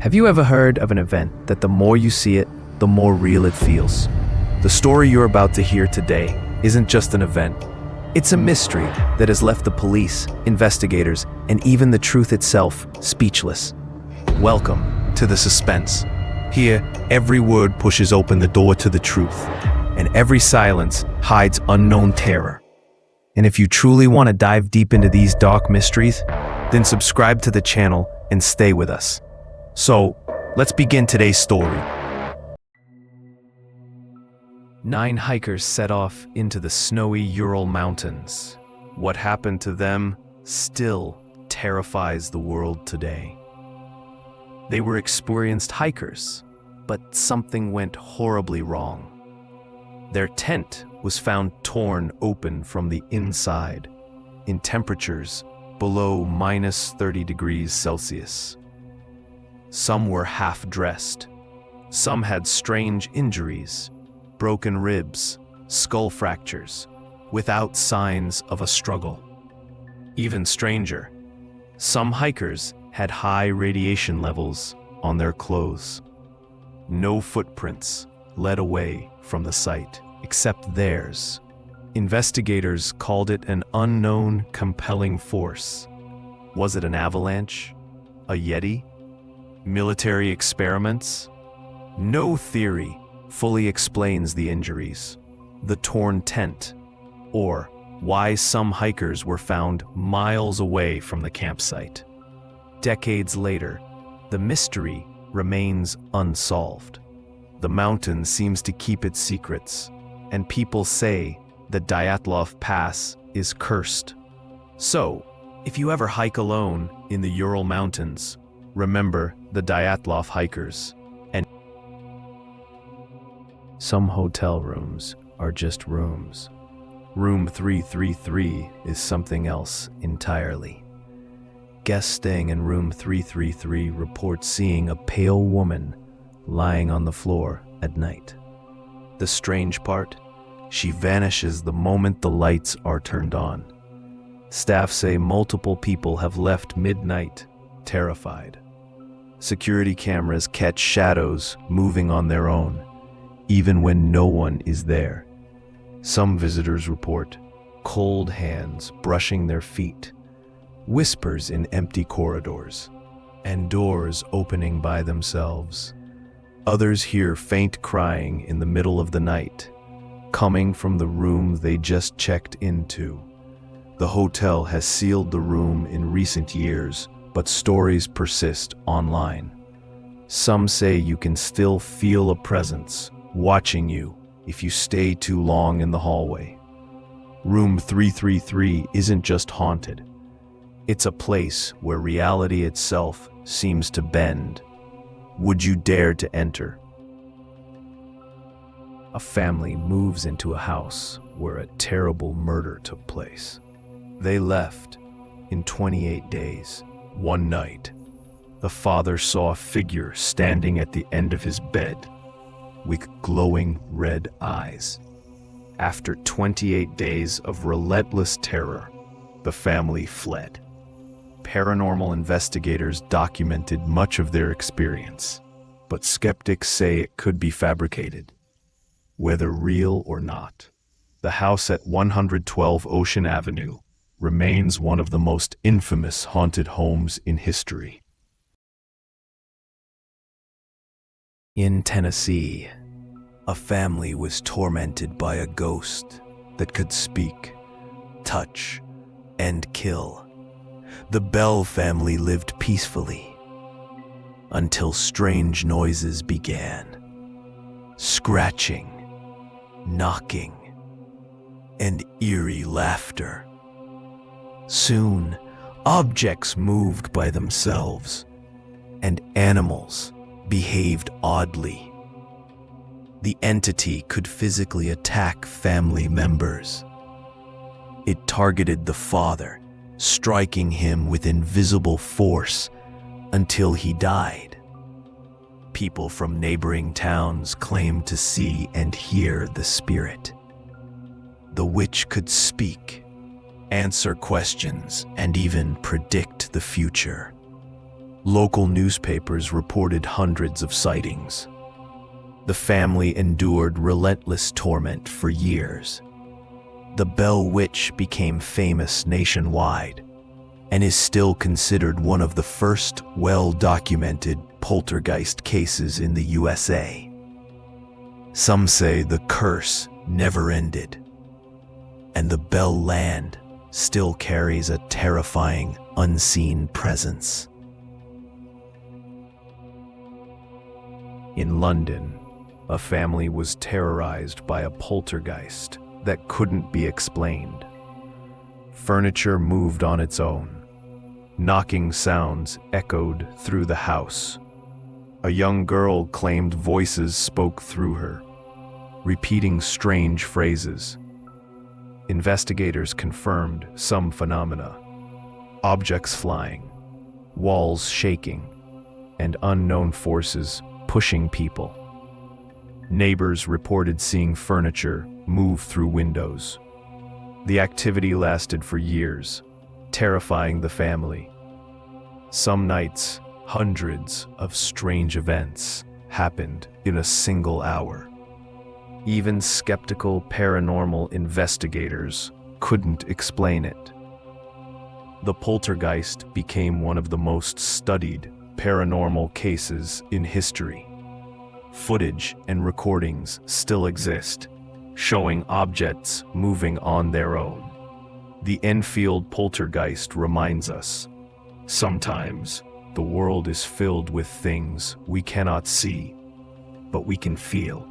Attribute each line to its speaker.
Speaker 1: Have you ever heard of an event that the more you see it, the more real it feels? The story you're about to hear today isn't just an event. It's a mystery that has left the police, investigators, and even the truth itself speechless. Welcome to the Suspense. Here, every word pushes open the door to the truth, and every silence hides unknown terror. And if you truly want to dive deep into these dark mysteries, then subscribe to the channel and stay with us. So, let's begin today's story. 9 hikers set off into the snowy Ural Mountains. What happened to them still terrifies the world today. They were experienced hikers, but something went horribly wrong. Their tent was found torn open from the inside, in temperatures below -30 degrees Celsius. Some were half-dressed. Some had strange injuries, broken ribs, skull fractures, without signs of a struggle. Even stranger, some hikers had high radiation levels on their clothes. No footprints led away from the site, except theirs. Investigators called it an unknown compelling force. Was it an avalanche? A yeti? Military experiments? No theory fully explains the injuries, the torn tent, or why some hikers were found miles away from the campsite. Decades later, the mystery remains unsolved. The mountain seems to keep its secrets, and people say the Dyatlov Pass is cursed. So, if you ever hike alone in the Ural Mountains, remember the Dyatlov hikers. And some hotel rooms are just rooms. Room 333 is something else entirely. Guests staying in room 333 report seeing a pale woman lying on the floor at night. The strange part, she vanishes the moment the lights are turned on. Staff say multiple people have left midnight, terrified. Security cameras catch shadows moving on their own, even when no one is there. Some visitors report cold hands brushing their feet, whispers in empty corridors, and doors opening by themselves. Others hear faint crying in the middle of the night, coming from the room they just checked into. The hotel has sealed the room in recent years, but stories persist online. Some say you can still feel a presence watching you if you stay too long in the hallway. Room 333 isn't just haunted. It's a place where reality itself seems to bend. Would you dare to enter? A family moves into a house where a terrible murder took place. They left in 28 days. One night, the father saw a figure standing at the end of his bed with glowing red eyes. After 28 days of relentless terror, the family fled. Paranormal investigators documented much of their experience, but skeptics say it could be fabricated. Whether real or not, the house at 112 Ocean Avenue remains one of the most infamous haunted homes in history. In Tennessee, a family was tormented by a ghost that could speak, touch, and kill. The Bell family lived peacefully until strange noises began. Scratching, knocking, and eerie laughter. Soon, objects moved by themselves, and animals behaved oddly. The entity could physically attack family members. It targeted the father, striking him with invisible force until he died. People from neighboring towns claimed to see and hear the spirit. The witch could speak, answer questions, and even predict the future. Local newspapers reported hundreds of sightings. The family endured relentless torment for years. The Bell Witch became famous nationwide and is still considered one of the first well-documented poltergeist cases in the USA. Some say the curse never ended, and the Bell land still carries a terrifying, unseen presence. In London, a family was terrorized by a poltergeist that couldn't be explained. Furniture moved on its own. Knocking sounds echoed through the house. A young girl claimed voices spoke through her, repeating strange phrases. Investigators confirmed some phenomena: objects flying, walls shaking, and unknown forces pushing people. Neighbors reported seeing furniture move through windows. The activity lasted for years, terrifying the family. Some nights, hundreds of strange events happened in a single hour. Even skeptical paranormal investigators couldn't explain it. The poltergeist became one of the most studied paranormal cases in history. Footage and recordings still exist, showing objects moving on their own. The Enfield poltergeist reminds us, sometimes the world is filled with things we cannot see, but we can feel.